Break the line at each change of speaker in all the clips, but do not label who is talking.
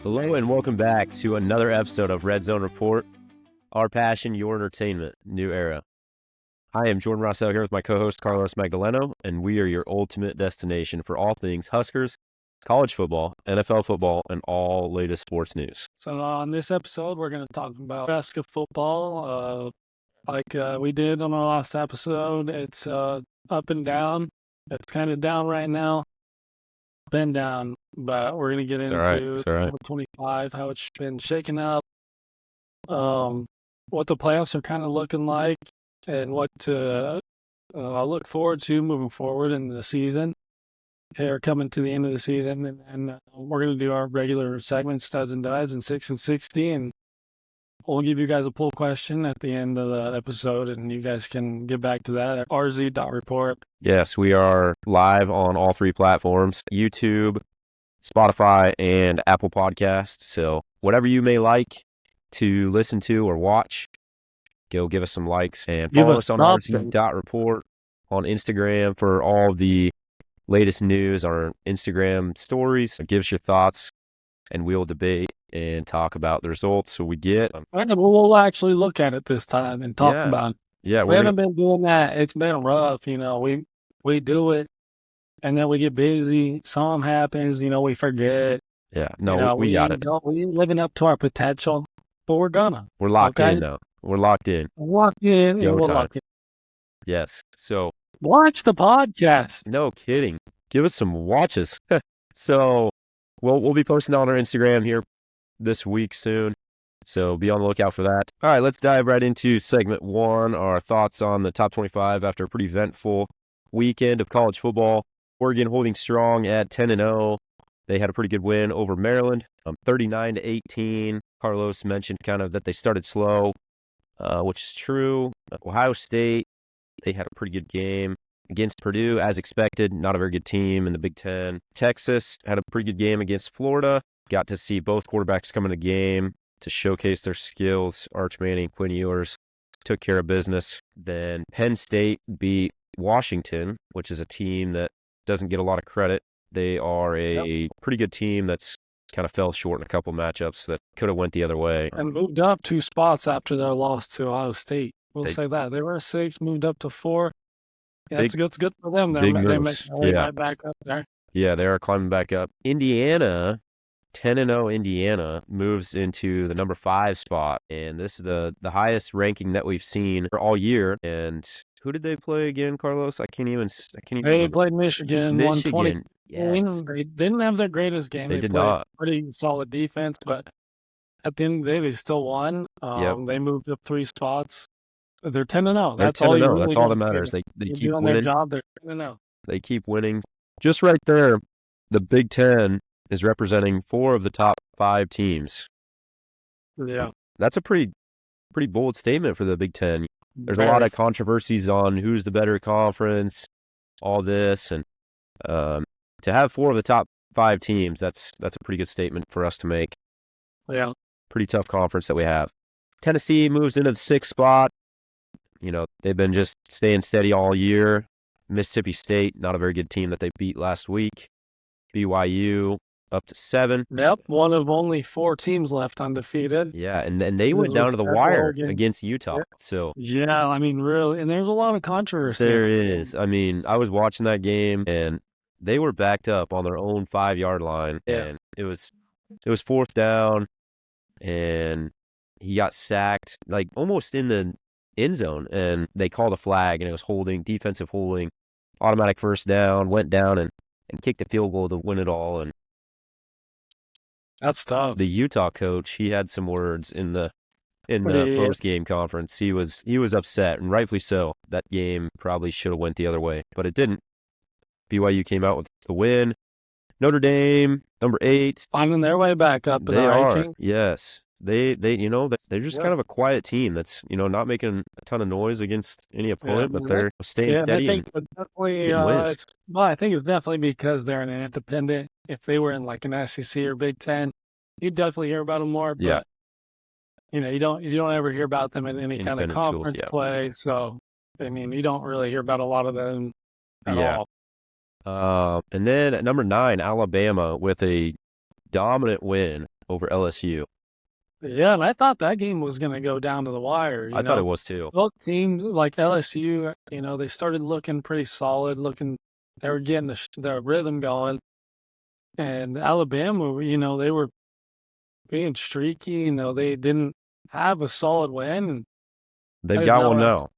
Hello and welcome back to another episode of Red Zone Report. Our passion, your entertainment, new era. I am Jordan Rossell here with my co-host Carlos Magdaleno, and we are your ultimate destination for all things Huskers, college football, NFL football, and all latest sports news.
So on this episode, we're going to talk about Nebraska football. Like we did on our last episode, it's up and down. It's kind of down right now. Been down, but we're going to get into 25, how it's been shaken up, what the playoffs are kind of looking like, and what to look forward to moving forward in the season. Here coming to the end of the season, and we're going to do our regular segments, studs and duds, and 6 and 60, and we'll give you guys a poll question at the end of the episode, and you guys can get back to that at rz.report.
Yes, we are live on all three platforms, YouTube, Spotify, and Apple Podcasts. So whatever you may like to listen to or watch, go give us some likes and follow us on rz.report on Instagram for all the latest news, our Instagram stories. Give us your thoughts, and we'll debate and talk about the results. So we get.
We'll actually look at it this time and talk about it.
Yeah,
we haven't been doing that. It's been rough. We do it, and then we get busy. Something happens. We forget.
Yeah, no, we got it.
We ain't living up to our potential, but we're gonna.
We're locked in now. We're locked in.
We're locked in.
Yes. So
watch the podcast.
No kidding. Give us some watches. So we'll be posting on our Instagram here this week soon. So be on the lookout for that. All right, let's dive right into segment one, our thoughts on the top 25 after a pretty eventful weekend of college football. Oregon holding strong at 10-0. They had a pretty good win over Maryland, 39-18. Carlos mentioned kind of that they started slow, which is true. Ohio State, they had a pretty good game against Purdue, as expected. Not a very good team in the Big Ten. Texas had a pretty good game against Florida. Got to see both quarterbacks come in the game to showcase their skills. Arch Manning, Quinn Ewers took care of business. Then Penn State beat Washington, which is a team that doesn't get a lot of credit. They are a pretty good team that's kind of fell short in a couple matchups that could have went the other way.
And moved up 2 spots after their loss to Ohio State. We'll say that. They were 6, moved up to 4. Yeah, that's good for them. They make right back up there.
Yeah, they are climbing back up. Indiana, 10-0 Indiana, moves into the number 5 spot. And this is the highest ranking that we've seen for all year. And who did they play again, Carlos? I can't even.
They played Michigan. 120.
Yes.
They didn't have their greatest game.
They did not.
Pretty solid defense, but at the end of the day, they still won. They moved up 3 spots. They're 10-0. That's all.
That's all that matters. They keep winning.
Their job. They're 10-0.
They keep winning. Just right there, the Big Ten is representing 4 of the top 5 teams.
Yeah,
that's a pretty bold statement for the Big Ten. There's a lot of controversies on who's the better conference, all this, and to have 4 of the top 5 teams, that's a pretty good statement for us to make.
Yeah,
pretty tough conference that we have. Tennessee moves into the 6th spot. They've been just staying steady all year. Mississippi State, not a very good team that they beat last week. BYU up to 7.
Yep, one of only 4 teams left undefeated.
Yeah, and they went down to the wire against Utah.
Yeah.
So
yeah, really, and there's a lot of controversy.
There is. I was watching that game, and they were backed up on their own 5-yard line, and it was 4th down, and he got sacked, like almost in the end zone, and they called a flag, and it was defensive holding, automatic first down, went down and kicked a field goal to win it all. And
that's tough.
The Utah coach, he had some words in the post-game conference. He was upset, and rightfully so. That game probably should have went the other way, but it didn't. BYU came out with the win. Notre Dame, number 8,
finding their way back up in the ranking.
Yes. They're just kind of a quiet team that's, not making a ton of noise against any opponent, but they're staying steady.
I think it's definitely because they're an independent. If they were in like an SEC or Big Ten, you'd definitely hear about them more. But you don't ever hear about them in any kind of conference play. So you don't really hear about a lot of them at all.
And then at number 9, Alabama with a dominant win over LSU.
Yeah, and I thought that game was going to go down to the wire.
I thought it was too.
Both teams, like LSU, they started looking pretty solid. They were getting their rhythm going, and Alabama, they were being streaky. They didn't have a solid win. And
they've got one now.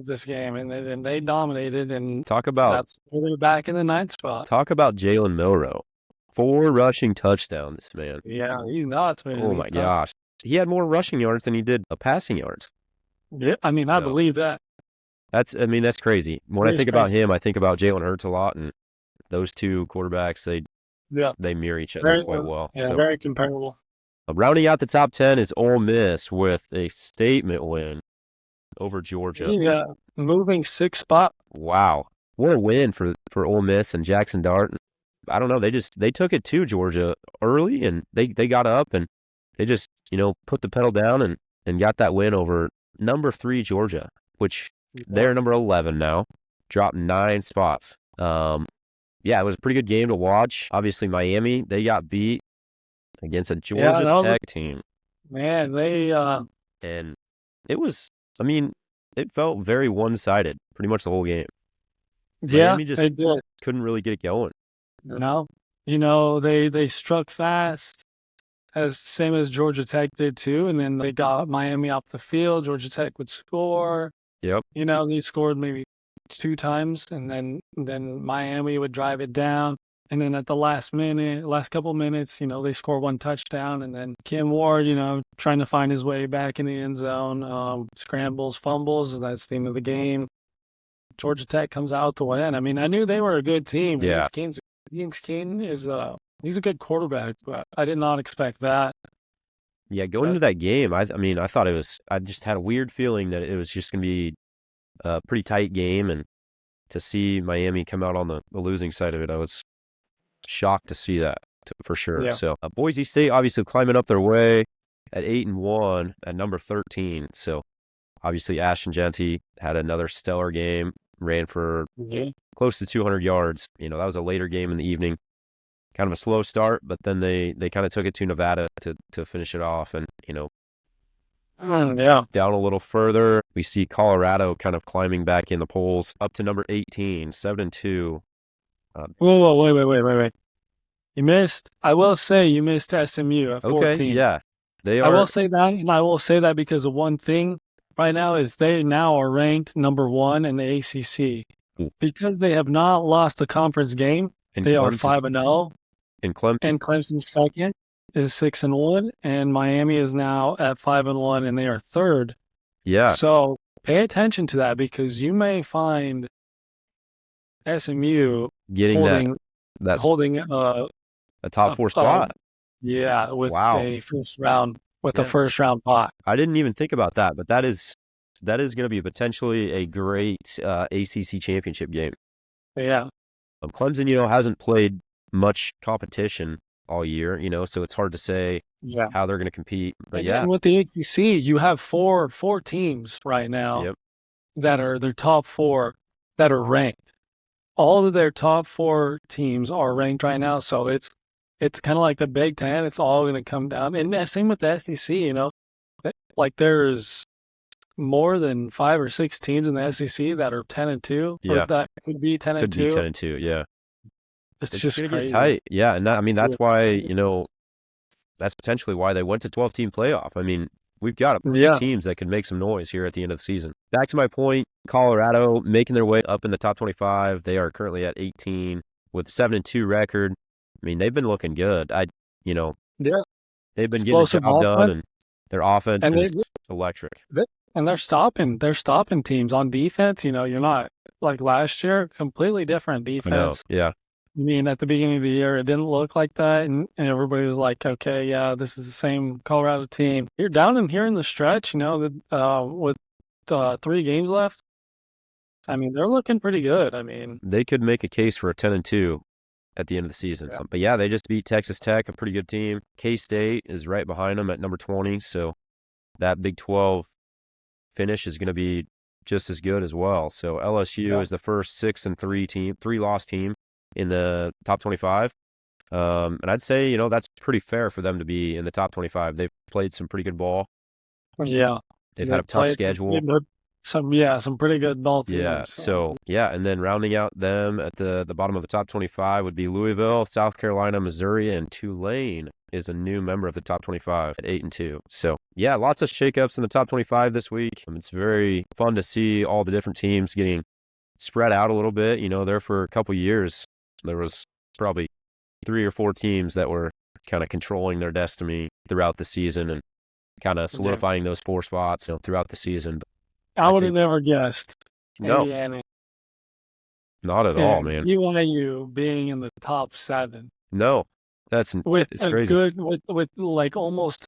This game, and they dominated. And
that's
where they're back in the 9th spot.
Talk about Jalen Milroe. 4 rushing touchdowns, man.
Yeah, he's nuts, man.
Oh my gosh. He had more rushing yards than he did passing yards.
Yeah, I believe that.
That's crazy. When I think about him, I think about Jalen Hurts a lot, and those two quarterbacks, they mirror each other quite well.
Yeah, very comparable.
Rounding out the top 10 is Ole Miss with a statement win over Georgia.
Yeah, moving 6 spot.
Wow, what a win for Ole Miss and Jackson Dart. I don't know. They took it to Georgia early, and they got up, and they just put the pedal down and got that win over number 3 Georgia, which they're number 11 now, dropped 9 spots. Yeah, it was a pretty good game to watch. Obviously, Miami, they got beat against a Georgia Tech team.
Man,
and it was, it felt very one-sided pretty much the whole game.
Yeah,
Miami just couldn't really get it going.
No, they struck fast, same as Georgia Tech did too, and then they got Miami off the field. Georgia Tech would score.
Yep.
They scored maybe 2 times, and then Miami would drive it down, and then at the last couple minutes, they score 1 touchdown, and then Kim Ward, trying to find his way back in the end zone, scrambles, fumbles. That's the end of the game. Georgia Tech comes out with the win. I knew they were a good team.
Yeah.
Haynes King is he's a good quarterback, but I did not expect that.
Yeah, going into that game, I thought I just had a weird feeling that it was just going to be a pretty tight game, and to see Miami come out on the losing side of it, I was shocked to see that for sure.
Yeah.
So Boise State obviously climbing up their way at 8-1 at number 13. So obviously Ashton Genty had another stellar game, ran for close to 200 yards. That was a later game in the evening. Kind of a slow start, but then they kind of took it to Nevada to finish it off. And, down a little further, we see Colorado kind of climbing back in the polls up to number 18, 7-2.
Whoa, wait. You missed. I will say you missed SMU at 14.
Okay, yeah. They are.
I will say that, and I will say that because of one thing right now is they now are ranked number 1 in the ACC. Because they have not lost a conference game. They are 5-0.
And
Clemson's second is 6-1, and Miami is now at 5-1, and they are third.
Yeah.
So pay attention to that, because you may find SMU holding a
top 4 spot.
With a first round a first round pot.
I didn't even think about that, but that is going to be potentially a great ACC championship game.
Yeah.
Clemson, hasn't played much competition all year, so it's hard to say how they're going to compete. But
and with the ACC, you have four teams right now that are their top 4 that are ranked. All of their top 4 teams are ranked right now, so it's kind of like the Big Ten. It's all going to come down. And same with the SEC, like there's more than 5 or 6 teams in the SEC that are 10-2.
Yeah.
Or that could be 10-2.
Could be 10-2, yeah.
It's just
going to
crazy.
get tight. Yeah, and that's why, that's potentially why they went to 12-team playoff. We've got teams that could make some noise here at the end of the season. Back to my point, Colorado making their way up in the top 25. They are currently at 18 with a 7-2 record. They've been looking good. They've been getting the job done, and their offense is electric.
And they're stopping teams on defense. You're not like last year, completely different defense.
I know, yeah.
At the beginning of the year, it didn't look like that, and everybody was like, okay, yeah, this is the same Colorado team. You're down in here in the stretch, with 3 games left. They're looking pretty good.
They could make a case for a 10-2 at the end of the season.
Yeah.
But yeah, they just beat Texas Tech, a pretty good team. K-State is right behind them at number 20, so that Big 12 finish is going to be just as good as well. So LSU is the first 6-3 team, 3-loss team in the top 25. And I'd say, that's pretty fair for them to be in the top 25. They've played some pretty good ball.
Yeah.
They've had a tough schedule.
Some pretty good ball teams.
Yeah. So, and then rounding out them at the bottom of the top 25 would be Louisville, South Carolina, Missouri, and Tulane is a new member of the top 25 at 8-2. So, yeah, lots of shakeups in the top 25 this week. It's very fun to see all the different teams getting spread out a little bit. There for a couple years, there was probably 3 or 4 teams that were kind of controlling their destiny throughout the season and kind of solidifying those 4 spots throughout the season. But
I would have never guessed.
No,
Indiana,
not at all, man.
UNAU being in the top 7.
No, it's crazy.
With like almost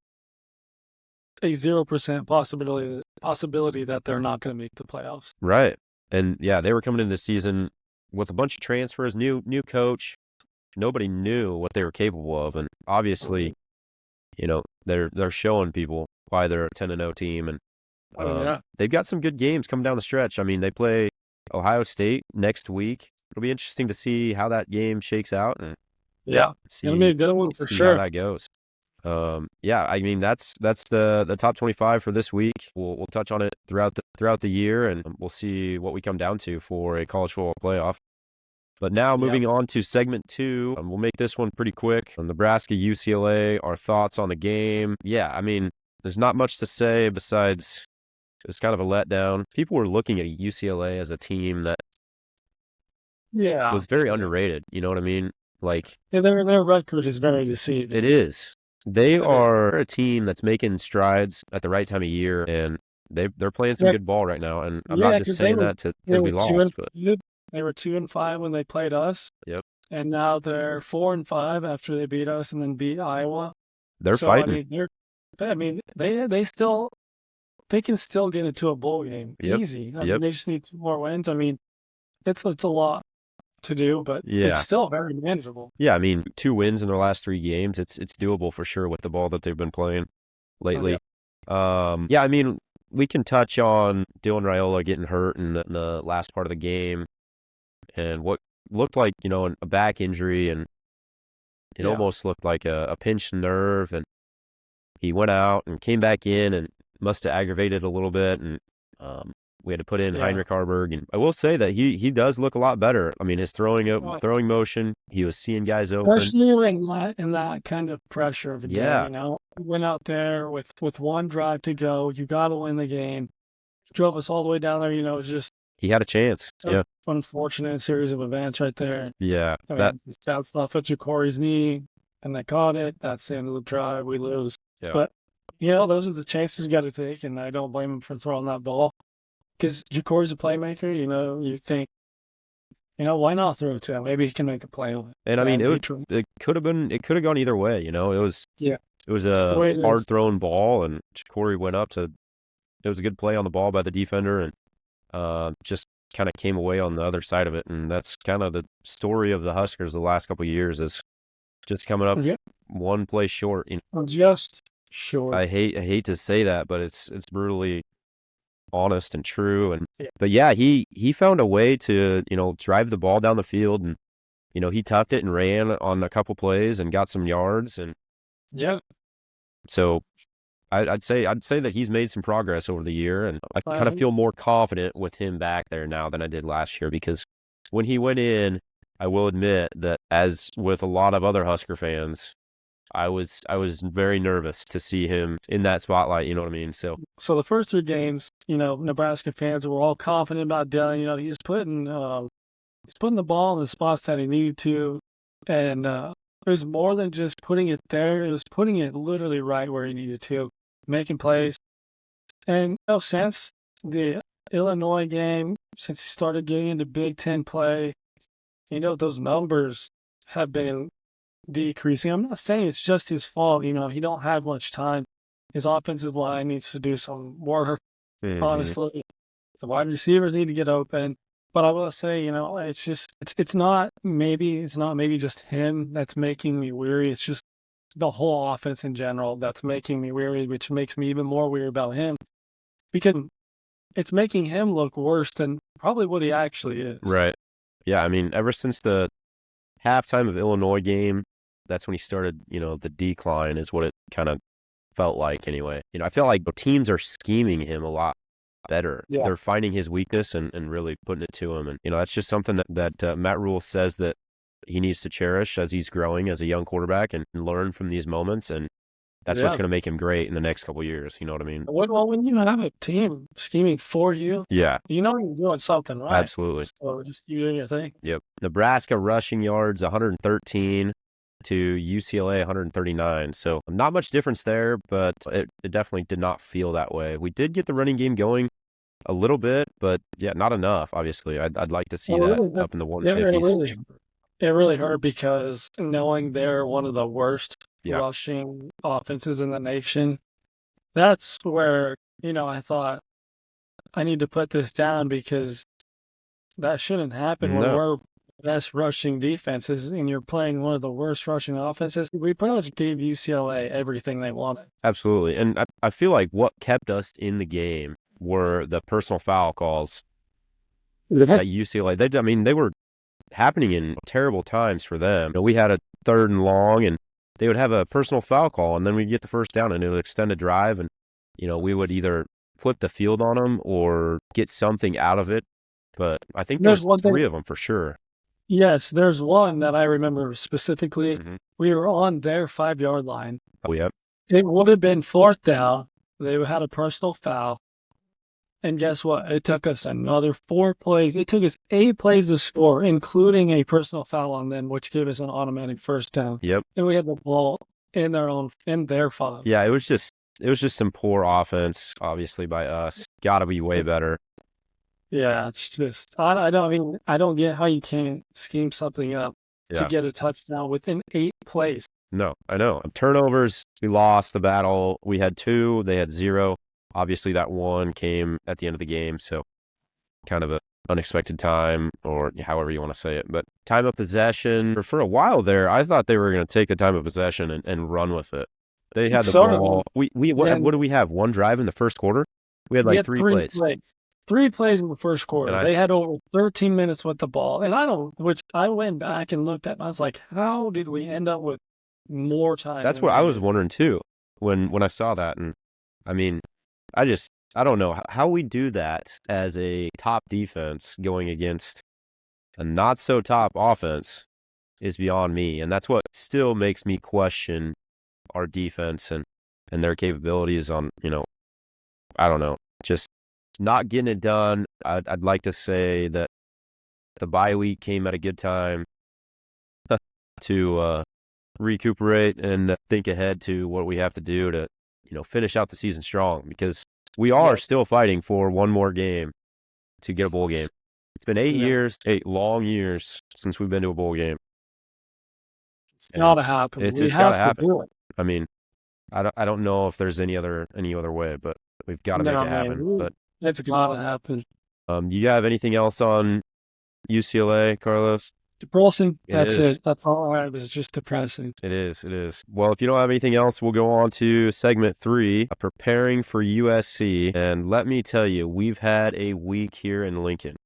a 0% possibility that they're not going to make the playoffs.
Right. And yeah, they were coming into the season with a bunch of transfers, new coach. Nobody knew what they were capable of, and obviously, they're showing people why they're a 10-0 team, and they've got some good games coming down the stretch. I mean, they play Ohio State next week. It'll be interesting to see how that game shakes out, and
it'll be a good one for sure.
How that goes. I mean that's the top 25 for this week. We'll touch on it throughout the year, and we'll see what we come down to for a college football playoff. But now moving on to segment 2, we'll make this one pretty quick. Nebraska, UCLA, our thoughts on the game. Yeah, I mean, there's not much to say besides it's kind of a letdown. People were looking at UCLA as a team that was very underrated. You know what I mean? Like,
their record is very deceiving.
It is. They are a team that's making strides at the right time of year, and they're playing some good ball right now. And I'm not just saying that because we lost, but
they were 2-5 when they played us.
Yep.
And now they're 4-5 after they beat us and then beat Iowa.
They're fighting.
They can still get into a bowl game easy. I mean, they just need 2 more wins. I mean, it's a lot to do, but it's still very manageable.
Yeah, I mean, 2 wins in their last 3 games. It's doable for sure with the ball that they've been playing lately. I mean, we can touch on Dylan Raiola getting hurt in the last part of the game and what looked like, a back injury, and it almost looked like a pinched nerve, and he went out and came back in and must have aggravated a little bit, and we had to put in Heinrich Harburg, and I will say that he does look a lot better. I mean, his throwing motion, he was seeing guys open.
Especially in that kind of pressure of a game, He went out there with 1 drive to go. You got to win the game. Drove us all the way down there, just...
He had a chance.
Unfortunate series of events right there.
Yeah.
That bounced off of Ja'Cory's knee, and they caught it. That's the end of the drive. We lose.
Yeah.
But, those are the chances you got to take, and I don't blame him for throwing that ball. Because Ja'Cory's a playmaker, you think, why not throw it to him? Maybe he can make a play on it.
And I mean, it could have gone either way, It was a hard thrown ball, and Ja'Cory went up it was a good play on the ball by the defender, and just kind of came away on the other side of it. And that's kind of the story of the Huskers the last couple of years, is just coming up 1 play short.
Just short.
I hate to say that, but it's brutally honest and true. And but he found a way to drive the ball down the field, and he tucked it and ran on a couple plays and got some yards, and so I'd say that he's made some progress over the year, and I kind of feel more confident with him back there now than I did last year, because when he went in, I will admit that, as with a lot of other Husker fans, I was very nervous to see him in that spotlight. You know what I mean? So
the first 3 games, Nebraska fans were all confident about Dylan. He's putting the ball in the spots that he needed to, and it was more than just putting it there. It was putting it literally right where he needed to, making plays. And since the Illinois game, since he started getting into Big Ten play, those numbers have been decreasing. I'm not saying it's just his fault. He don't have much time. His offensive line needs to do some work. Honestly, the wide receivers need to get open. But I will say, it's not maybe just him that's making me weary. It's just the whole offense in general that's making me weary, which makes me even more weary about him, because it's making him look worse than probably what he actually is.
Right. Yeah. I mean, ever since the halftime of Illinois game, that's when he started, the decline is what it kind of felt like anyway. I feel like teams are scheming him a lot better.
Yeah.
They're finding his weakness and really putting it to him. And, that's just something that Matt Rule says that he needs to cherish as he's growing as a young quarterback and learn from these moments. And that's what's going to make him great in the next couple of years. You know what I mean?
Well, when you have a team scheming for you,
Yeah,
you're doing something right.
absolutely.
So just you doing your thing.
Yep. Nebraska rushing yards, 113 to UCLA, 139. So not much difference there, but it definitely did not feel that way. We did get the running game going a little bit, but yeah, not enough, obviously. I'd like to see that up in the 150s.
It really hurt because knowing they're one of the worst
Yeah.
rushing offenses in the nation, that's where, I thought I need to put this down because that shouldn't happen when
No.
we're best rushing defenses and you're playing one of the worst rushing offenses. We pretty much gave UCLA everything they wanted.
Absolutely. And I feel like what kept us in the game were the personal foul calls at UCLA. They were happening in terrible times for them. We had a 3rd and long, and they would have a personal foul call, and then we'd get the first down, and it would extend a drive, and, we would either flip the field on them or get something out of it. But I think there's 3 of them for sure.
Yes, there's one that I remember specifically. Mm-hmm. We were on their 5-yard line.
Oh, yep.
It would have been 4th down. They had a personal foul. And guess what? It took us another 4 plays. It took us 8 plays to score, including a personal foul on them, which gave us an automatic first down.
Yep.
And we had the ball in their 5.
Yeah, it was just some poor offense, obviously, by us. Got to be way better.
Yeah, it's just I don't get how you can't scheme something up to get a touchdown within 8 plays.
No, I know. Turnovers, we lost the battle. We had 2, they had 0. Obviously, that one came at the end of the game, so kind of an unexpected time, or however you want to say it. But time of possession, for a while there, I thought they were going to take the time of possession and run with it. They had the ball. What do we have? 1 drive in the first quarter? We had 3 plays.
3 plays in the first quarter. They had over 13 minutes with the ball. And I went back and looked at it, and I was like, how did we end up with more time?
That's what I was wondering too when I saw that. And I mean, I don't know how we do that as a top defense going against a not so top offense is beyond me. And that's what still makes me question our defense and their capabilities on, I don't know, just not getting it done. I'd like to say that the bye week came at a good time to recuperate and think ahead to what we have to do to, finish out the season strong, because we are still fighting for one more game to get a bowl game. It's been 8 long years since we've been to a bowl game.
It's gotta happen.
It's gotta happen. Do it. I mean, I don't know if there's any other way, but we've got to make it happen. But
it's gotta happen.
You have anything else on UCLA, Carlos?
Depressing. That's it. That's all I have is just depressing.
It is. Well, if you don't have anything else, we'll go on to segment 3, preparing for USC. And let me tell you, we've had a week here in Lincoln.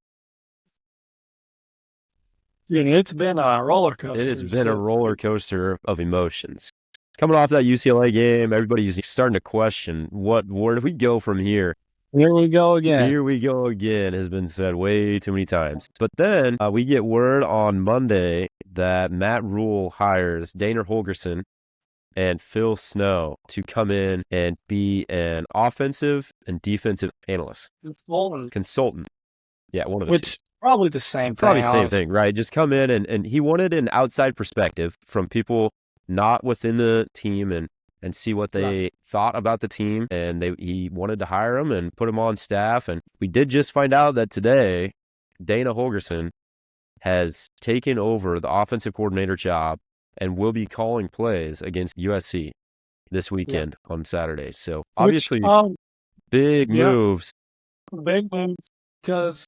Yeah, it's been a roller coaster.
It has been a roller coaster of emotions. Coming off that UCLA game, everybody's starting to question where do we go from here?
Here we go again.
Here we go again has been said way too many times. But then we get word on Monday that Matt Rule hires Dana Holgorsen and Phil Snow to come in and be an offensive and defensive analyst. Consultant. Yeah, one of the two.
Probably the same thing.
Probably the same thing, right? Just come in and he wanted an outside perspective from people not within the team and see what they thought about the team. And he wanted to hire them and put them on staff. And we did just find out that today, Dana Holgorsen has taken over the offensive coordinator job and will be calling plays against USC this weekend on Saturday. So obviously, big moves.
Big moves. Because,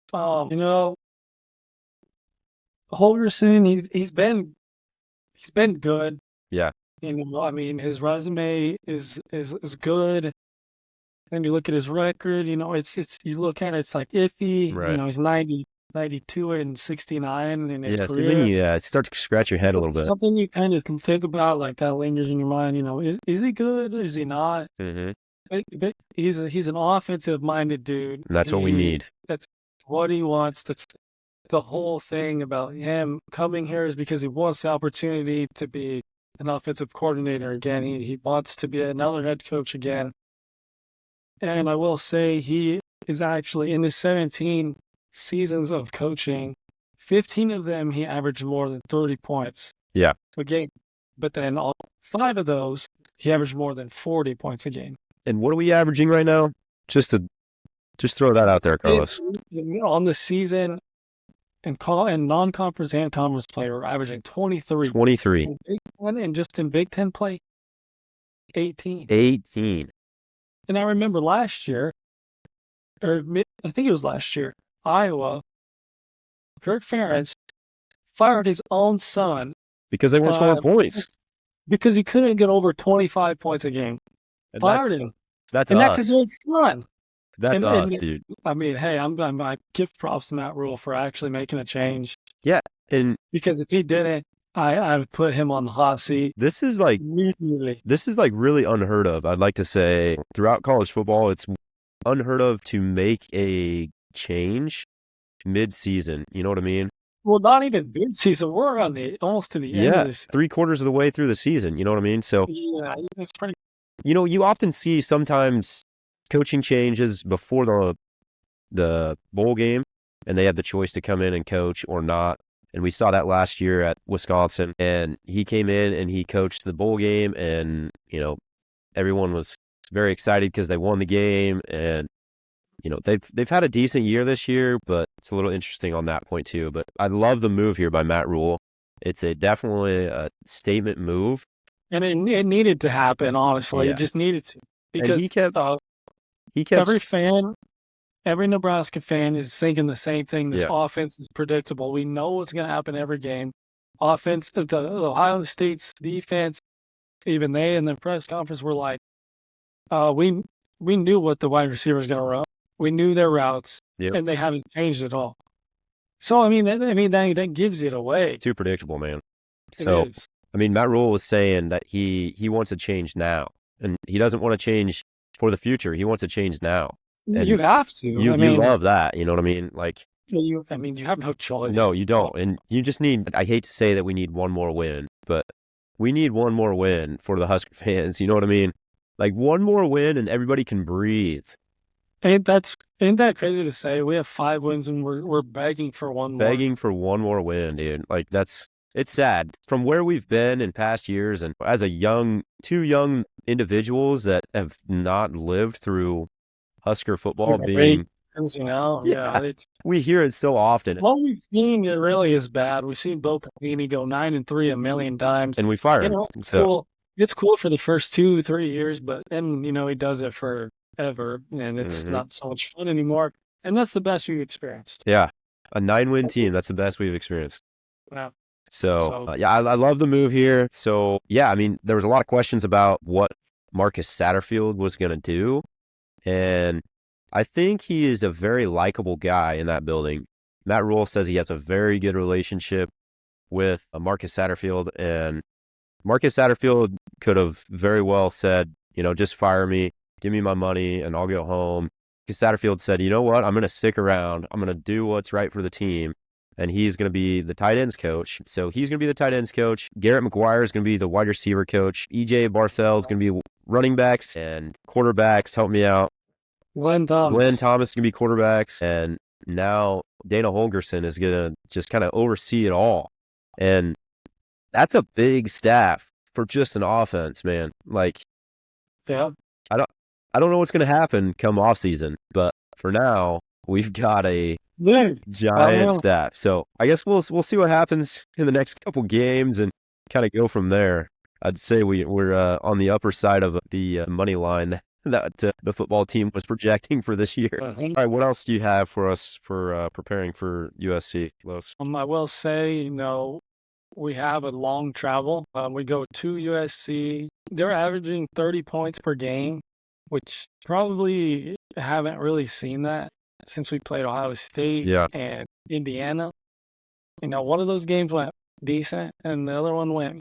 Holgorsen, he's been good.
Yeah.
His resume is good. And you look at his record, it's you look at it, it's like iffy.
Right.
He's 92 and 69 in his
Yeah, so
career.
then you start to scratch your head a little bit.
Something you kind of can think about, like that lingers in your mind. Is he good? Is he not?
Mm-hmm.
But he's an offensive minded dude.
And that's what we need.
That's what he wants. That's the whole thing about him coming here is because he wants the opportunity to be an offensive coordinator again. He wants to be another head coach again. And I will say he is actually in his 17 seasons of coaching, 15 of them he averaged more than 30 points a game. But then all 5 of those he averaged more than 40 points a game.
And what are we averaging right now? Just throw that out there, Carlos.
On the season, and non-conference and conference play, we're averaging 23.
23.
And just in Big Ten play, 18.
18.
And I remember last year, I think it was last year, Iowa, Kirk Ferentz fired his own son
because they weren't scoring points.
Because he couldn't get over 25 points a game.
And
fired him.
That's
his own son.
That's us, dude.
I mean, hey, I give props to Matt Rule for actually making a change.
Yeah, and
because if he didn't, I would put him on the hot seat.
This is like really unheard of. I'd like to say throughout college football, it's unheard of to make a change mid-season. You know what I mean?
Well, not even mid-season. We're on almost to the end of this.
3/4 of the way through the season. You know what I mean? So
yeah, it's pretty.
You often see sometimes coaching changes before the bowl game, and they have the choice to come in and coach or not. And we saw that last year at Wisconsin, and he came in and he coached the bowl game, and everyone was very excited because they won the game, and they've had a decent year this year, but it's a little interesting on that point too. But I love the move here by Matt Rule. It's definitely a statement move,
and it needed to happen. Honestly, it just needed to, because
he kept
every Nebraska fan is thinking the same thing. This offense is predictable. We know what's going to happen every game. Offense, the Ohio State's defense, even they in the press conference were like, we knew what the wide receiver was going to run. We knew their routes, and they haven't changed at all. So that gives it away.
It's too predictable, man. So Matt Rule was saying that he wants to change now, and he doesn't want to change for the future. He wants to change now. And
you have to.
You love that. You know what I mean? Like,
you have no choice.
No, you don't. And you just need, I hate to say that we need one more win, but we need one more win for the Husker fans. You know what I mean? Like, one more win and everybody can breathe.
Ain't that crazy to say? We have 5 wins and we're begging for one more.
Begging for one more win, dude. Like, it's sad. From where we've been in past years, and as two young individuals that have not lived through Husker football being, we hear it so often.
What we've seen, it really is bad. We've seen Bo Pelini go 9-3 a million times,
and we fire him.
It's cool. It's cool for the first 2-3 years, but then he does it forever, and it's not so much fun anymore. And that's the best we've experienced.
Yeah, a 9-win team. That's the best we've experienced.
Wow.
So I love the move here. So yeah, there was a lot of questions about what Marcus Satterfield was going to do. And I think he is a very likable guy in that building. Matt Rule says he has a very good relationship with Marcus Satterfield. And Marcus Satterfield could have very well said, just fire me, give me my money, and I'll go home. Marcus Satterfield said, you know what, I'm going to stick around. I'm going to do what's right for the team. And he's going to be the tight ends coach. So he's going to be the tight ends coach. Garrett McGuire is going to be the wide receiver coach. EJ Barthel is going to be running backs and quarterbacks. Help me out.
Glenn Thomas
is going to be quarterbacks. And now Dana Holgerson is going to just kind of oversee it all. And that's a big staff for just an offense, man. Like,
I
don't know what's going to happen come off season, but for now, we've got a giant staff. So I guess we'll see what happens in the next couple games and kind of go from there. I'd say we're on the upper side of the money line that the football team was projecting for this year. All right, what else do you have for us for preparing for USC, Los?
I will say, we have a long travel. We go to USC. They're averaging 30 points per game, which probably haven't really seen that since we played Ohio State
Yeah.
and Indiana. One of those games went decent, and the other one went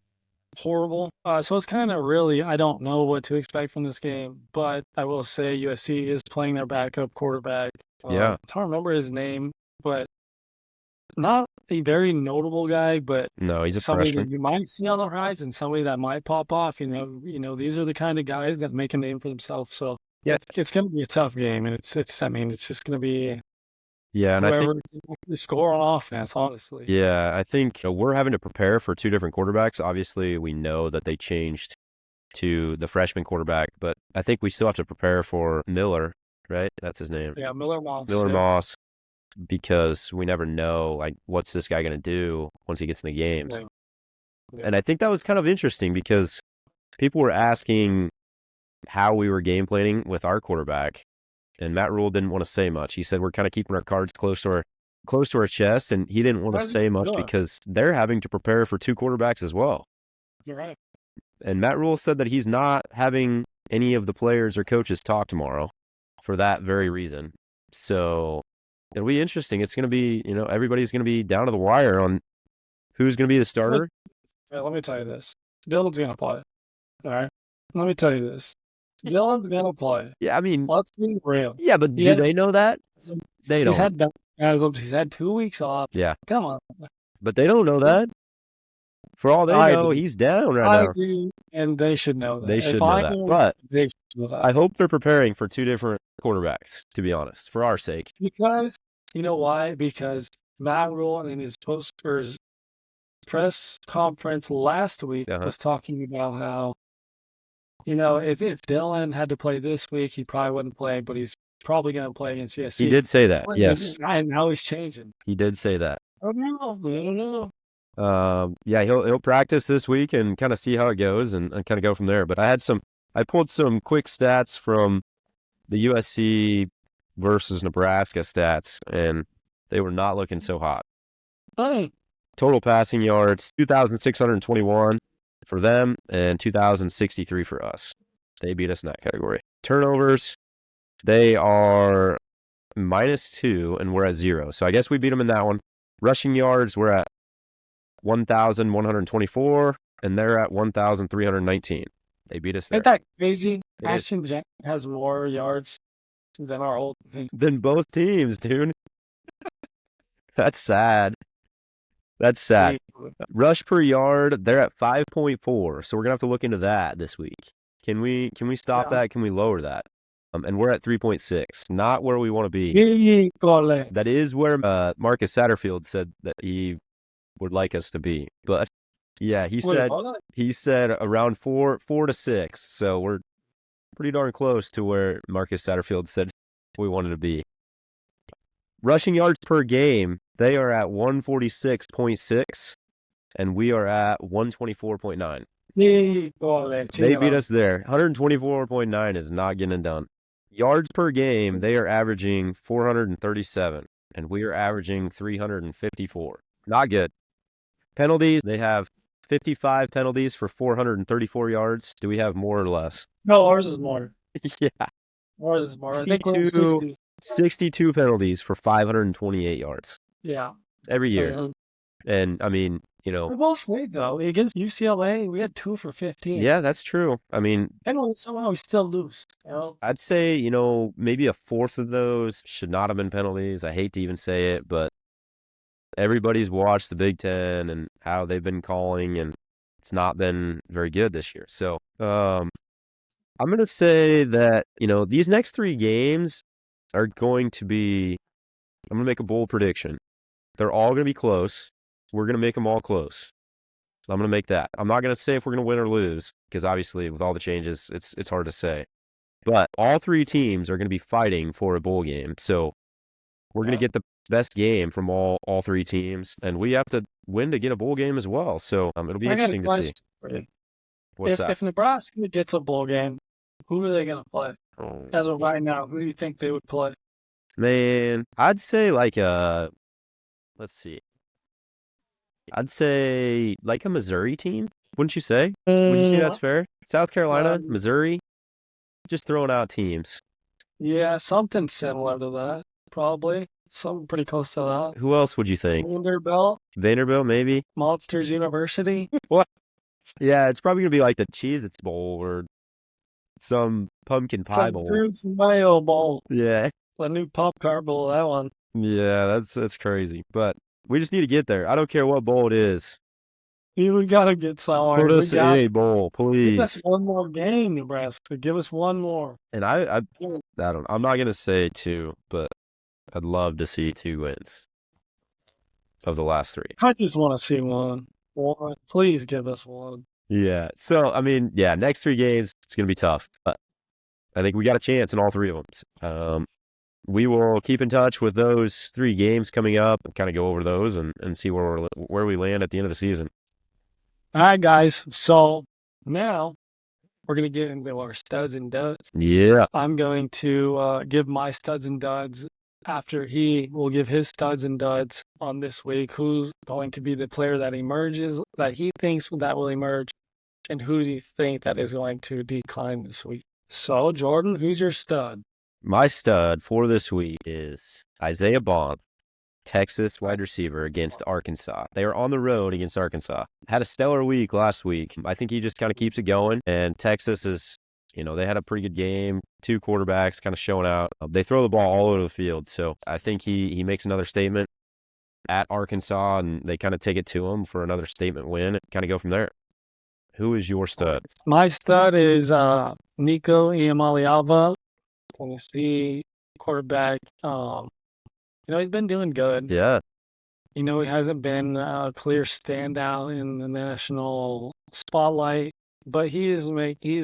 horrible. So it's kind of really, I don't know what to expect from this game, but I will say USC is playing their backup quarterback.
Yeah.
I don't remember his name, but not a very notable guy, but
No, he's a
somebody
freshman.
that you might see on the horizon, somebody that might pop off. These are the kind of guys that make a name for themselves. So
Yeah.
it's going to be a tough game, and it's just going to be
Yeah, and I
whoever
think
can actually score on offense. Honestly,
I think we're having to prepare for two different quarterbacks. Obviously, we know that they changed to the freshman quarterback, but I think we still have to prepare for Miller, right? That's his name.
yeah, Miller Moss.
Miller
Yeah.
Moss, because we never know, like, what's this guy going to do once he gets in the games.
Yeah.
And I think that was kind of interesting because people were asking how we were game planning with our quarterback, and Matt Rule didn't want to say much. He said we're kind of keeping our cards close to our chest, and he didn't want to say much because they're having to prepare for two quarterbacks as well.
You're right.
And Matt Rule said that he's not having any of the players or coaches talk tomorrow for that very reason. So it'll be interesting. It's going to be, everybody's going to be down to the wire on who's going to be the starter.
Let me tell you this. Dylan's going to play. All right? Let me tell you this. Dylan's going to play.
Yeah, I mean,
let's be real.
Yeah, but do they know that? They don't.
He's had 2 weeks off.
Yeah.
Come on.
But they don't know that. For all they know, he's down right now.
I do, and they should know that.
They should know that. But
they should know that.
I hope they're preparing for two different quarterbacks, to be honest, for our sake.
Because, you know why? Because Matt Rule in his press conference last week was talking about how, if Dylan had to play this week, he probably wouldn't play, but he's probably going to play against USC.
He did say that, yes.
And now he's changing.
He did say that.
I don't know.
Yeah, he'll practice this week and kind of see how it goes and kind of go from there. But I pulled some quick stats from the USC versus Nebraska stats, and they were not looking so hot.
Hey.
Total passing yards, 2,621 for them and 2,063 for us. They beat us in that category. Turnovers, they are -2, and we're at 0. So I guess we beat them in that one. Rushing yards, we're at 1,124, and they're at 1,319. They beat us there.
Isn't that crazy? Ashton Jackson has more yards than our old team.
Than both teams, dude. That's sad. That's sad. Rush per yard, they're at 5.4, so we're going to have to look into that this week. Can we stop that? Can we lower that? And we're at 3.6, not where we want to be. That is where Marcus Satterfield said that he would like us to be. But yeah, he said around 4 to 6. So we're pretty darn close to where Marcus Satterfield said we wanted to be. Rushing yards per game, they are at 146.6, and we are at 124.9. They beat us there. 124.9 is not getting it done. Yards per game, they are averaging 437, and we are averaging 354. Not good. Penalties, they have 55 penalties for 434 yards. Do we have more or less?
No, ours is more.
Yeah.
Ours is more.
62 penalties for 528 yards.
Yeah.
Every year. And, I mean,
I will say, though, against UCLA, we had 2 for 15.
Yeah, that's true. I mean,
and somehow we still lose.
I'd say, maybe a fourth of those should not have been penalties. I hate to even say it, but everybody's watched the Big Ten and how they've been calling, and it's not been very good this year. So, I'm going to say that, these next 3 games are going to be, I'm going to make a bold prediction. They're all going to be close. We're going to make them all close. I'm going to make that. I'm not going to say if we're going to win or lose, because obviously with all the changes, it's hard to say. But all 3 teams are going to be fighting for a bowl game. So we're going to get the best game from all 3 teams, and we have to win to get a bowl game as well. So it'll be interesting to see. What's that?
If Nebraska gets a bowl game, who are they going to play? As of right now, who do you think they would play?
Man, I'd say let's see. I'd say like a Missouri team. Wouldn't you say? Would you say that's fair? South Carolina, Missouri, just throwing out teams.
Yeah, something similar to that. probably. Something pretty close to that.
Who else would you think?
Vanderbilt,
Maybe?
Monsters University.
What? Yeah, it's probably going to be like the Cheez-Its Bowl or some pumpkin pie bowl.
Fruits Mayo Bowl.
Yeah.
The new pop cart bowl, that one.
Yeah, that's crazy. But we just need to get there. I don't care what bowl it is.
We got to get somewhere.
Put us in a bowl, please.
Give us one more game, Nebraska. Give us one more.
And I don't know. I'm not going to say 2, but I'd love to see 2 wins of the last 3.
I just want to see one. Please give us one.
Yeah. So, I mean, yeah, next 3 games, it's going to be tough. But I think we got a chance in all 3 of them. We will keep in touch with those 3 games coming up and kind of go over those and see where we land at the end of the season.
All right, guys. So now we're going to get into our studs and duds.
Yeah.
I'm going to give my studs and duds after he will give his studs and duds on this week. Who's going to be the player that emerges, that he thinks that will emerge, and who do you think that is going to decline this week? So, Jordan, who's your stud?
My stud for this week is Isaiah Bond, Texas wide receiver against Arkansas. They are on the road against Arkansas. Had a stellar week last week. I think he just kind of keeps it going. And Texas is, they had a pretty good game. 2 quarterbacks kind of showing out. They throw the ball all over the field. So I think he makes another statement at Arkansas, and they kind of take it to him for another statement win and kind of go from there. Who is your stud?
My stud is Nico Iamaleava, Tennessee quarterback. He's been doing good.
Yeah.
He hasn't been a clear standout in the national spotlight, but he is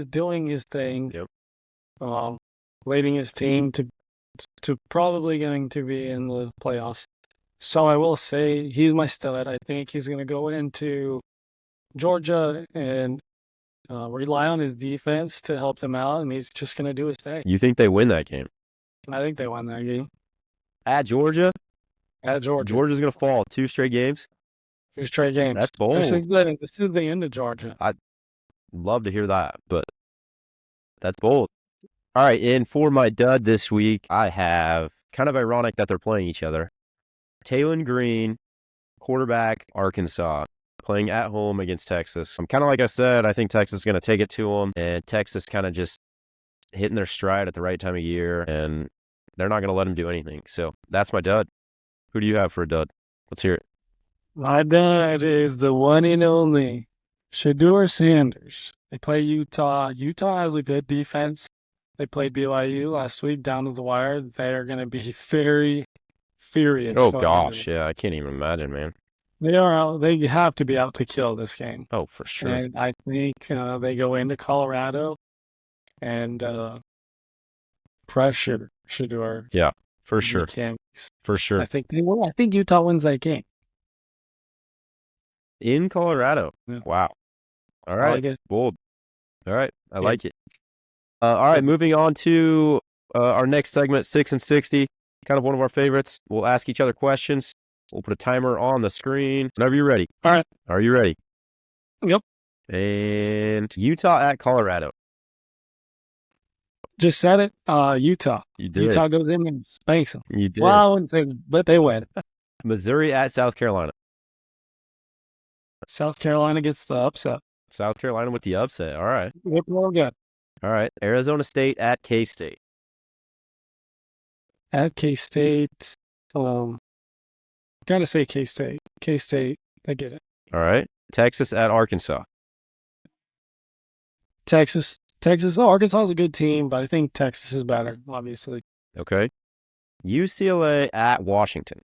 doing his thing.
Yep.
Leading his team to probably going to be in the playoffs. So I will say he's my stud. I think he's going to go into Georgia and rely on his defense to help them out, and he's just going to do his thing.
You think they win that game?
I think they won that game.
At Georgia?
At Georgia.
Georgia's going to fall 2 straight games?
2 straight games.
That's bold.
This is the end of Georgia.
I'd love to hear that, but that's bold. All right, and for my dud this week, I have, kind of ironic that they're playing each other, Taylon Green, quarterback, Arkansas, playing at home against Texas. I'm kind of like I said, I think Texas is going to take it to them, and Texas kind of just hitting their stride at the right time of year, and they're not going to let them do anything. So that's my dud. Who do you have for a dud? Let's hear it.
My dud is the one and only Shedeur Sanders. They play Utah. Utah has a good defense. They played BYU last week down to the wire. They are going to be very furious.
Oh, gosh. Yeah, I can't even imagine, man.
They are out. They have to be out to kill this game.
Oh, for sure.
And I think they go into Colorado and pressure Shedeur.
Yeah, for sure. For sure.
I think they will. I think Utah wins that game.
In Colorado. Yeah. Wow. All right.
I like it.
Bold. All right. I like it. All right. Moving on to our next segment, 6 and 60. Kind of one of our favorites. We'll ask each other questions. We'll put a timer on the screen. Whenever you're ready.
All right.
Are you ready?
Yep.
And Utah at Colorado.
Just said it. Utah.
You did.
Utah goes in and spanks them.
You did.
Well, I wouldn't say, but they win.
Missouri at South Carolina.
South Carolina gets the upset.
South Carolina with the upset. All right.
Yep, real good.
All right. Arizona State at K-State.
At K-State. Gotta say K-State. K-State, they get it.
All right. Texas at Arkansas.
Texas. Arkansas is a good team, but I think Texas is better, obviously.
Okay. UCLA at Washington.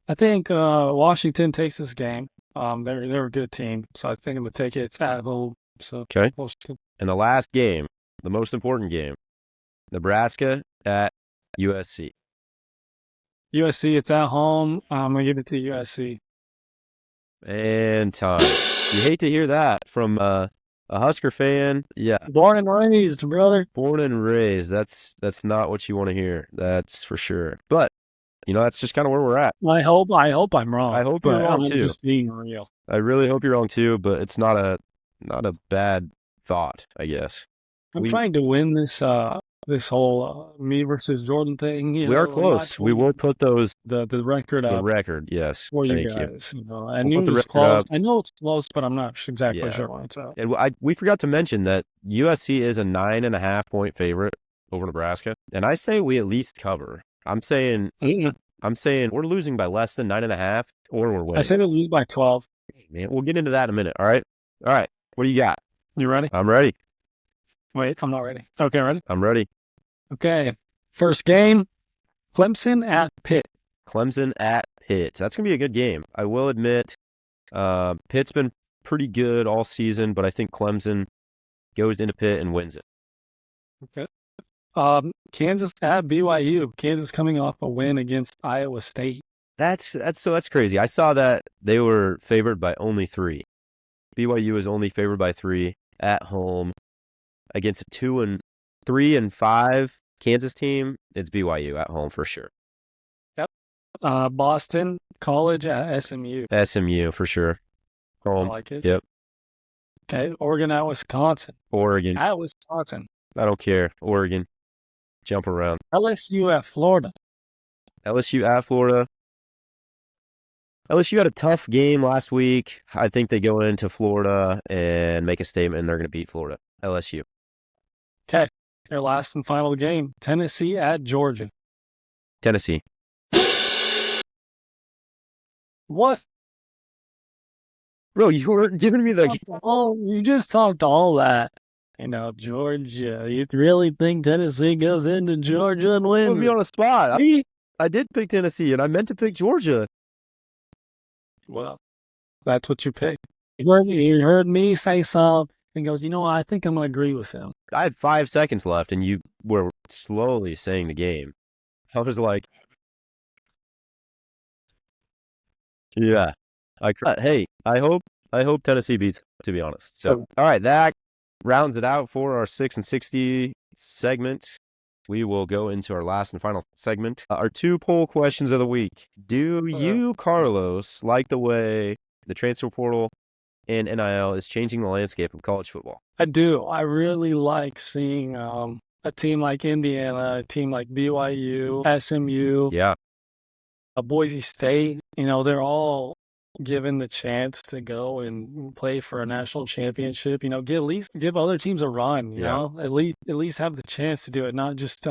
I think Washington takes this game. They're a good team, so I think I'm gonna take it. It's at home. So
okay.
Washington.
And the last game, the most important game, Nebraska at USC.
USC, it's at home. I'm gonna give it to USC.
And time. You hate to hear that from a Husker fan. Yeah.
Born and raised, brother.
Born and raised. That's not what you want to hear. That's for sure. But that's just kind of where we're at.
I hope I'm wrong.
I hope you're wrong too.
I'm just being real.
I really hope you're wrong too, but it's not a bad thought, I guess.
I'm trying to win this this whole me versus Jordan thing.
We are close. We will put the
record up.
The record, yes.
For you
Thank
guys.
you.
I
We'll
knew
put
it
the
was
record
close.
up.
I know it's close, but I'm not exactly
Yeah.
sure when it's up.
And we forgot to mention that USC is a 9.5 point favorite over Nebraska, and I say we at least cover. I'm saying we're losing by less than 9.5, or we're winning.
I say we lose by 12.
Man, we'll get into that in a minute. All right. What do you got?
You ready?
I'm ready.
Wait, I'm not ready. Okay, ready?
I'm ready.
Okay. First game, Clemson at Pitt.
Clemson at Pitt. That's gonna be a good game. I will admit, Pitt's been pretty good all season, but I think Clemson goes into Pitt and wins it.
Okay. Kansas at BYU. Kansas coming off a win against Iowa State.
That's crazy. I saw that they were favored by only 3. BYU is only favored by 3 at home against a 2-3-5 Kansas team. It's BYU at home for sure.
Yep. Boston College at SMU.
SMU for sure. Home.
I like it.
Yep.
Okay. Oregon at Wisconsin.
Oregon.
At Wisconsin.
I don't care. Oregon. Jump around.
LSU at Florida.
LSU at Florida. LSU had a tough game last week. I think they go into Florida and make a statement, and they're going to beat Florida. LSU.
Okay. Their last and final game, Tennessee at Georgia.
Tennessee.
What?
Bro, you weren't giving me the...
Oh, you just talked all that. Georgia. You really think Tennessee goes into Georgia and wins?
Put me on a spot. I did pick Tennessee, and I meant to pick Georgia.
Well, that's what you picked. You heard me say something and goes, I think I'm going to agree with him.
I had 5 seconds left, and you were slowly saying the game. I was like, yeah. Hey, I hope Tennessee beats, to be honest. So, all right, that rounds it out for our 6 and 60 segment. We will go into our last and final segment. Our 2 poll questions of the week. Do you, Carlos, like the way the transfer portal and NIL is changing the landscape of college football?
I do. I really like seeing a team like Indiana, a team like BYU, SMU, Boise State. They're all given the chance to go and play for a national championship. Give other teams a run. At least have the chance to do it, not just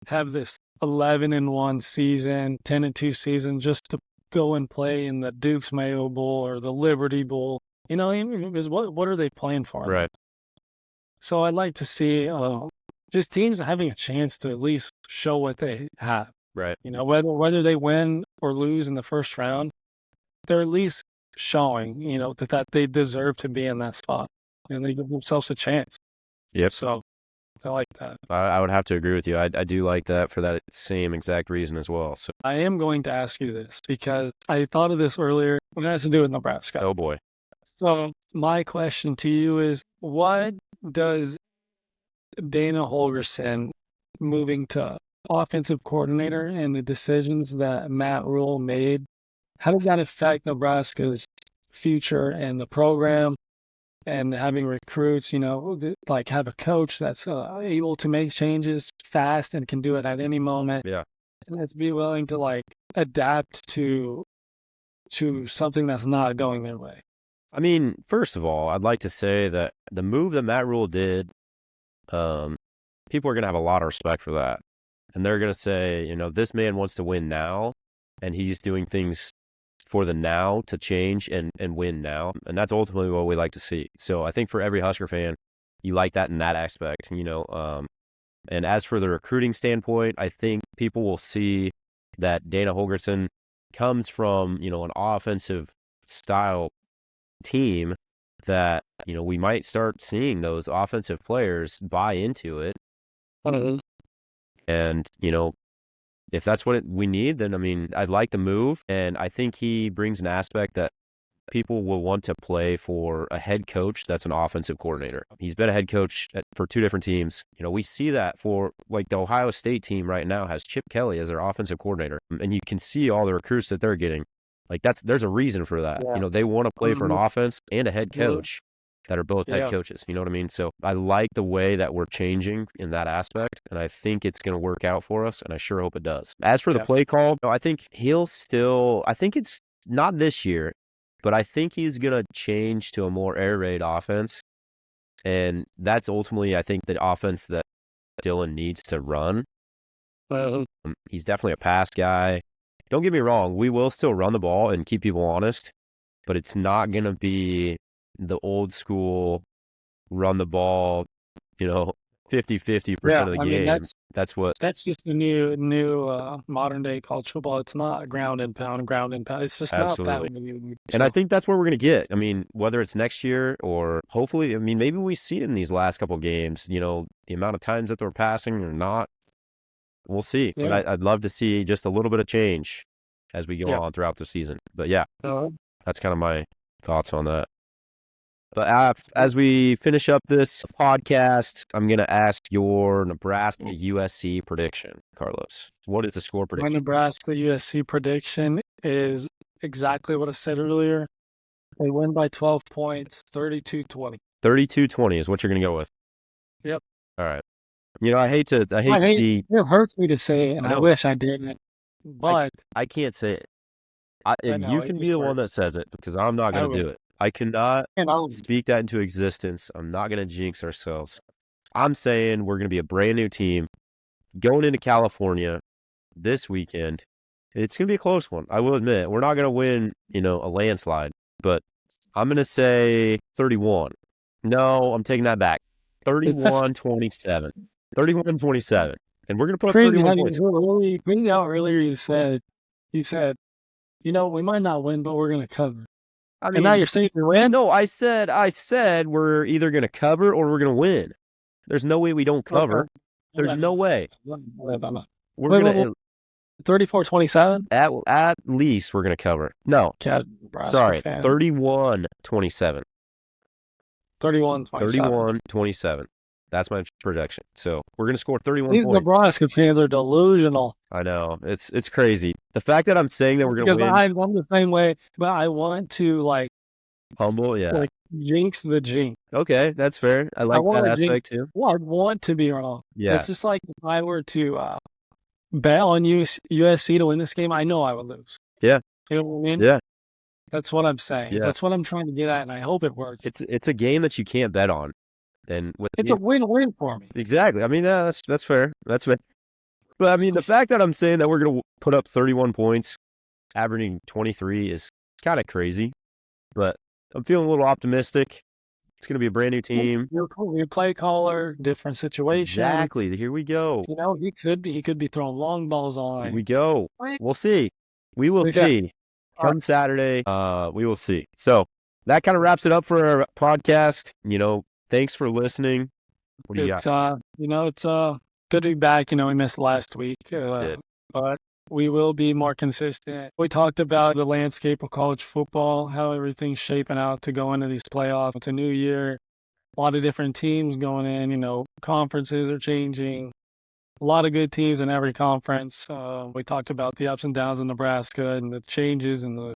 have this 11-1 season, 10-2 season just to go and play in the Duke's Mayo Bowl or the Liberty Bowl. Because what are they playing for?
Right.
So I'd like to see just teams having a chance to at least show what they have.
Right.
Whether they win or lose in the first round, they're at least showing, that they deserve to be in that spot, and they give themselves a chance.
Yep.
So I like that.
I would have to agree with you. I do like that for that same exact reason as well. So
I am going to ask you this because I thought of this earlier when it has to do with Nebraska.
Oh boy.
So my question to you is, what does Dana Holgerson moving to offensive coordinator and the decisions that Matt Rule made, how does that affect Nebraska's future and the program and having recruits, like have a coach that's able to make changes fast and can do it at any moment.
Yeah.
And let's be willing to adapt to something that's not going their way.
I mean, first of all, I'd like to say that the move that Matt Rule did, people are going to have a lot of respect for that. And they're going to say, this man wants to win now, and he's doing things for the now to change and win now. And that's ultimately what we like to see. So I think for every Husker fan, you like that in that aspect, and as for the recruiting standpoint, I think people will see that Dana Holgerson comes from, an offensive style team that, we might start seeing those offensive players buy into it. And, if that's what we need, then, I'd like the move. And I think he brings an aspect that people will want to play for a head coach that's an offensive coordinator. He's been a head coach for 2 different teams. We see that for the Ohio State team right now has Chip Kelly as their offensive coordinator. And you can see all the recruits that they're getting. There's a reason for that.
Yeah.
They want to play for an offense and a head coach. that are both head coaches. You know what I mean? So I like the way that we're changing in that aspect, and I think it's going to work out for us, and I sure hope it does. As for the play call, I think I think it's not this year, but I think he's going to change to a more air raid offense, and that's ultimately, I think, the offense that Dylan needs to run. He's definitely a pass guy. Don't get me wrong, we will still run the ball and keep people honest, but it's not going to be the old school run the ball, 50-50% of the game. That's
just the new modern day college football. It's not ground and pound. It's just
absolutely
not that.
And I think that's what we're going to get. I mean, whether it's next year or hopefully, I mean, maybe we see it in these last couple games, the amount of times that they're passing or not. We'll see.
Yeah.
But I'd love to see just a little bit of change as we go on throughout the season. But that's kind of my thoughts on that. But as we finish up this podcast, I'm going to ask your Nebraska USC prediction, Carlos. What is the score prediction?
My Nebraska USC prediction is exactly what I said earlier. They win by 12 points, 32-20.
32-20 is what you're going to go with.
Yep.
All right. I hate
it hurts me to say it, and I wish I didn't, but
I can't say it. You can be the one that says it because I'm not going to do it. I cannot speak that into existence. I'm not going to jinx ourselves. I'm saying we're going to be a brand new team going into California this weekend. It's going to be a close one. I will admit, we're not going to win, a landslide, but I'm going to say 31. No, I'm taking that back. 31-27. 31-27. And we're going to put up 31 points.
Crazy how earlier you said, we might not win, but we're going to cover. I mean, and now you're saying we win?
No, I said we're either going to cover or we're going to win. There's no way we don't cover. Okay. There's no way. We're going to
34-27?
At least we're going to cover. No. Sorry, 31-27. 31-27. That's my projection. So we're going to score 31 points.
These Nebraska fans are delusional.
I know. It's crazy. The fact that I'm saying that we're going to win.
I'm the same way, but I want to
humble,
jinx the jinx.
Okay, that's fair. I like that aspect too.
Well, I want to be wrong.
Yeah.
It's just like if I were to bet on USC to win this game, I know I would lose.
Yeah.
You know what I mean?
Yeah.
That's what I'm saying. Yeah. That's what I'm trying to get at, and I hope it works.
It's a game that you can't bet on.
It's a win-win for me.
Exactly. I mean, that's fair. That's fair. But I mean, the fact that I'm saying that we're going to put up 31 points, averaging 23 is kind of crazy. But I'm feeling a little optimistic. It's going to be a brand new team.
New play caller, different situation.
Exactly. Here we go.
He could be throwing long balls on.
Here we go. We'll see. We will see. Come Saturday, we will see. So that kind of wraps it up for our podcast. Thanks for listening. What do you got?
It's good to be back. We missed last week, but we will be more consistent. We talked about the landscape of college football, how everything's shaping out to go into these playoffs. It's a new year, a lot of different teams going in. Conferences are changing. A lot of good teams in every conference. We talked about the ups and downs in Nebraska and the changes and the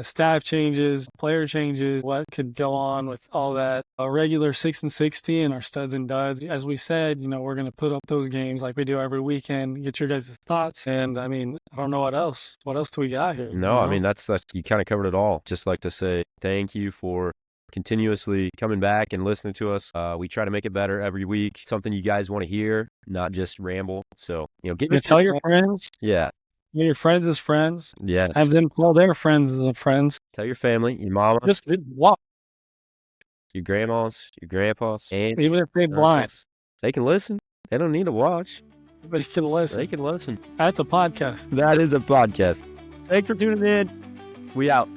staff changes, player changes, what could go on with all that. A regular 6-60 and our studs and duds. As we said, we're going to put up those games like we do every weekend, get your guys' thoughts. And I mean, I don't know what else. What else do we got here?
No, I mean, that's you kind of covered it all. Just like to say thank you for continuously coming back and listening to us. We try to make it better every week. Something you guys want to hear, not just ramble. So,
tell your friends.
Yeah.
Your friends as friends.
Yes.
Have them call their friends as friends.
Tell your family, your mama.
Just walk.
Your grandmas, your grandpas, aunts.
Even if they're blind.
They can listen. They don't need to watch.
But they can listen.
They can listen.
That's a podcast.
That is a podcast. Thanks for tuning in. We out.